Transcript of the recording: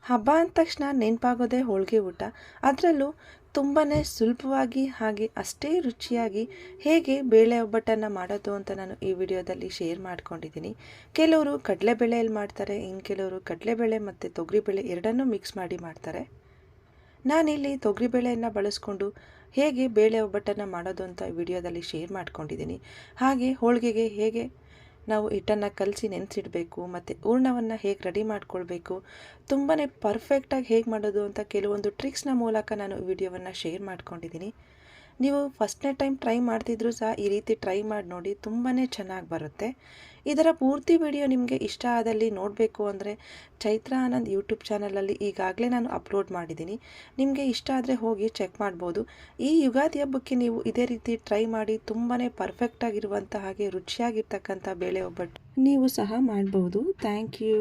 ಹಬ್ಬ ಅಂದ ತಕ್ಷಣ ನೆನಪಾಗೋದೇ ಹೋಳಿಗೆ ಊಟ. ಅದರಲ್ಲೂ ತುಂಬಾ ಸುಲಭವಾಗಿ ಹಾಗೆ ಅಷ್ಟೇ ರುಚಿಯಾಗಿ ಹೇಗೆ ಬೇಳೆ ಒಬ್ಬಟ್ಟನ್ನು ಮಾಡೋದು ಅಂತ ನಾನು ಈ ವಿಡಿಯೋದಲ್ಲಿ ಶೇರ್ ಮಾಡ್ಕೊಂಡಿದ್ದೀನಿ. ಕೆಲವರು ಕಡಲೆಬೇಳೆಯಲ್ಲಿ ಮಾಡ್ತಾರೆ, ಇನ್ನು ಕೆಲವರು ಕಡಲೆಬೇಳೆ ಮತ್ತು ತೊಗರಿಬೇಳೆ ಎರಡನ್ನೂ ಮಿಕ್ಸ್ ಮಾಡಿ ಮಾಡ್ತಾರೆ. ನಾನಿಲ್ಲಿ ತೊಗರಿಬೇಳೆಯನ್ನು ಬಳಸ್ಕೊಂಡು ಹೇಗೆ ಬೇಳೆ ಒಬ್ಬಟ್ಟನ್ನು ಮಾಡೋದು ಅಂತ ವಿಡಿಯೋದಲ್ಲಿ ಶೇರ್ ಮಾಡ್ಕೊಂಡಿದ್ದೀನಿ. ಹಾಗೆ ಹೋಳಿಗೆಗೆ ಹೇಗೆ ನಾವು ಹಿಟ್ಟನ್ನು ಕಲಸಿ ನೆನೆಸಿಡಬೇಕು ಮತ್ತು ಹೂರ್ಣವನ್ನು ಹೇಗೆ ರೆಡಿ ಮಾಡ್ಕೊಳ್ಬೇಕು, ತುಂಬಾ ಪರ್ಫೆಕ್ಟಾಗಿ ಹೇಗೆ ಮಾಡೋದು ಅಂತ ಕೆಲವೊಂದು ಟ್ರಿಕ್ಸ್ನ ಮೂಲಕ ನಾನು ವಿಡಿಯೋವನ್ನು ಶೇರ್ ಮಾಡ್ಕೊಂಡಿದ್ದೀನಿ. ನೀವು ಫಸ್ಟ್ನೇ ಟೈಮ್ ಟ್ರೈ ಮಾಡ್ತಿದ್ರು ಸಹ ಈ ರೀತಿ ಟ್ರೈ ಮಾಡಿ ನೋಡಿ, ತುಂಬಾ ಚೆನ್ನಾಗಿ ಬರುತ್ತೆ. ಇದರ ಪೂರ್ತಿ ವಿಡಿಯೋ ನಿಮಗೆ ಇಷ್ಟ ಆದಲ್ಲಿ ನೋಡಬೇಕು ಅಂದರೆ ಚೈತ್ರಾ ಆನಂದ್ ಯೂಟ್ಯೂಬ್ ಚಾನಲಲ್ಲಿ ಈಗಾಗಲೇ ನಾನು ಅಪ್ಲೋಡ್ ಮಾಡಿದ್ದೀನಿ. ನಿಮಗೆ ಇಷ್ಟ ಆದರೆ ಹೋಗಿ ಚೆಕ್ ಮಾಡ್ಬೋದು. ಈ ಯುಗಾದಿ ಹಬ್ಬಕ್ಕೆ ನೀವು ಇದೇ ರೀತಿ ಟ್ರೈ ಮಾಡಿ ತುಂಬಾ ಪರ್ಫೆಕ್ಟಾಗಿರುವಂಥ ಹಾಗೆ ರುಚಿಯಾಗಿರ್ತಕ್ಕಂಥ ಬೇಳೆ ಒಬ್ಬಟ್ಟು ನೀವು ಸಹ ಮಾಡ್ಬೋದು. Thank you.